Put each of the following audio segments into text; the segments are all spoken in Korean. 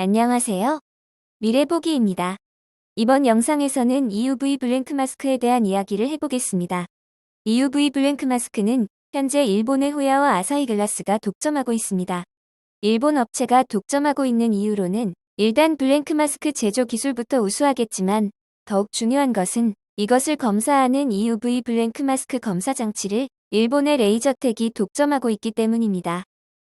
안녕하세요. 미래보기입니다. 이번 영상에서는 EUV 블랭크 마스크에 대한 이야기를 해보겠습니다. EUV 블랭크 마스크는 현재 일본의 호야와 아사히 글라스가 독점하고 있습니다. 일본 업체가 독점하고 있는 이유로는 일단 블랭크 마스크 제조 기술부터 우수하겠지만 더욱 중요한 것은 이것을 검사하는 EUV 블랭크 마스크 검사 장치를 일본의 레이저텍이 독점하고 있기 때문입니다.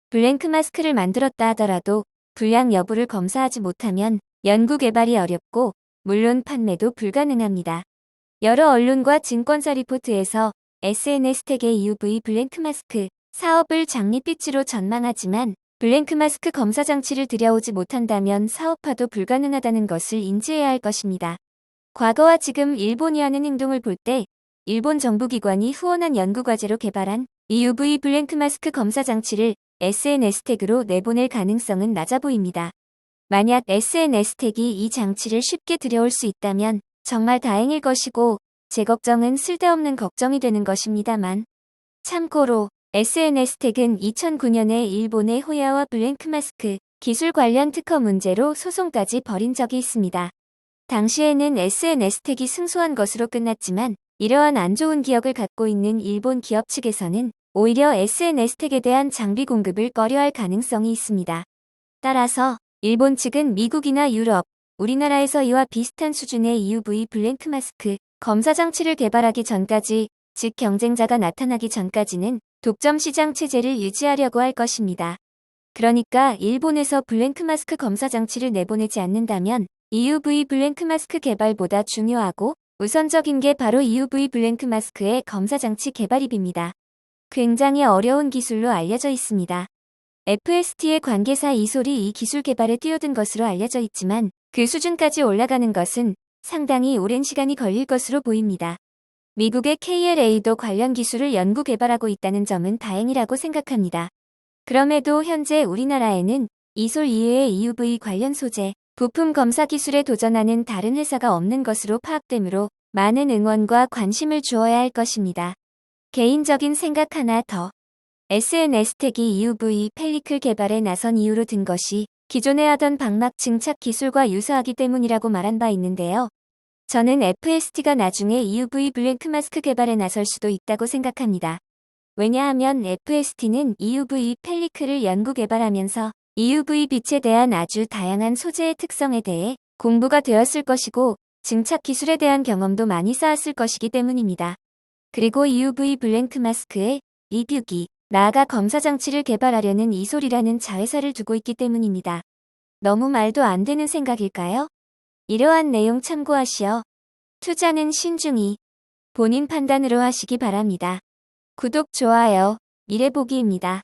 블랭크 마스크를 만들었다 하더라도 불량 여부를 검사하지 못하면 연구 개발이 어렵고 물론 판매도 불가능합니다. 여러 언론과 증권사 리포트에서 SNS택의 EUV 블랭크 마스크 사업을 장밋빛으로 전망하지만 블랭크 마스크 검사 장치를 들여오지 못한다면 사업화도 불가능하다는 것을 인지해야 할 것입니다. 과거와 지금 일본이 하는 행동을 볼 때 일본 정부기관이 후원한 연구과제로 개발한 EUV 블랭크 마스크 검사 장치를 SNS택으로 내보낼 가능성은 낮아 보입니다. 만약 SNS택이 이 장치를 쉽게 들여올 수 있다면 정말 다행일 것이고 제 걱정은 쓸데없는 걱정이 되는 것입니다만. 참고로 SNS택은 2009년에 일본의 호야와 블랭크 마스크 기술 관련 특허 문제로 소송까지 벌인 적이 있습니다. 당시에는 SNS택이 승소한 것으로 끝났지만 이러한 안 좋은 기억을 갖고 있는 일본 기업 측에서는 오히려 SNS택에 대한 장비 공급을 꺼려할 가능성이 있습니다. 따라서 일본 측은 미국이나 유럽, 우리나라에서 이와 비슷한 수준의 EUV 블랭크 마스크 검사 장치를 개발하기 전까지, 즉 경쟁자가 나타나기 전까지는 독점 시장 체제를 유지하려고 할 것입니다. 그러니까 일본에서 블랭크 마스크 검사 장치를 내보내지 않는다면 EUV 블랭크 마스크 개발보다 중요하고 우선적인 게 바로 EUV 블랭크 마스크의 검사 장치 개발입니다. 굉장히 어려운 기술로 알려져 있습니다. FST의 관계사 이솔이 이 기술 개발에 뛰어든 것으로 알려져 있지만 그 수준까지 올라가는 것은 상당히 오랜 시간이 걸릴 것으로 보입니다. 미국의 KLA도 관련 기술을 연구 개발하고 있다는 점은 다행이라고 생각합니다. 그럼에도 현재 우리나라에는 이솔 이외의 EUV 관련 소재, 부품 검사 기술에 도전하는 다른 회사가 없는 것으로 파악되므로 많은 응원과 관심을 주어야 할 것입니다. 개인적인 생각 하나 더. SNS택이 EUV 펠리클 개발에 나선 이유로 든 것이 기존에 하던 방막 증착 기술과 유사하기 때문이라고 말한 바 있는데요. 저는 FST가 나중에 EUV 블랭크 마스크 개발에 나설 수도 있다고 생각합니다. 왜냐하면 FST는 EUV 펠리클을 연구 개발하면서 EUV 빛에 대한 아주 다양한 소재의 특성에 대해 공부가 되었을 것이고 증착 기술에 대한 경험도 많이 쌓았을 것이기 때문입니다. 그리고 EUV 블랭크 마스크에 리뷰기, 나아가 검사 장치를 개발하려는 이솔이라는 자회사를 두고 있기 때문입니다. 너무 말도 안 되는 생각일까요? 이러한 내용 참고하시어 투자는 신중히 본인 판단으로 하시기 바랍니다. 구독, 좋아요, 미래보기입니다.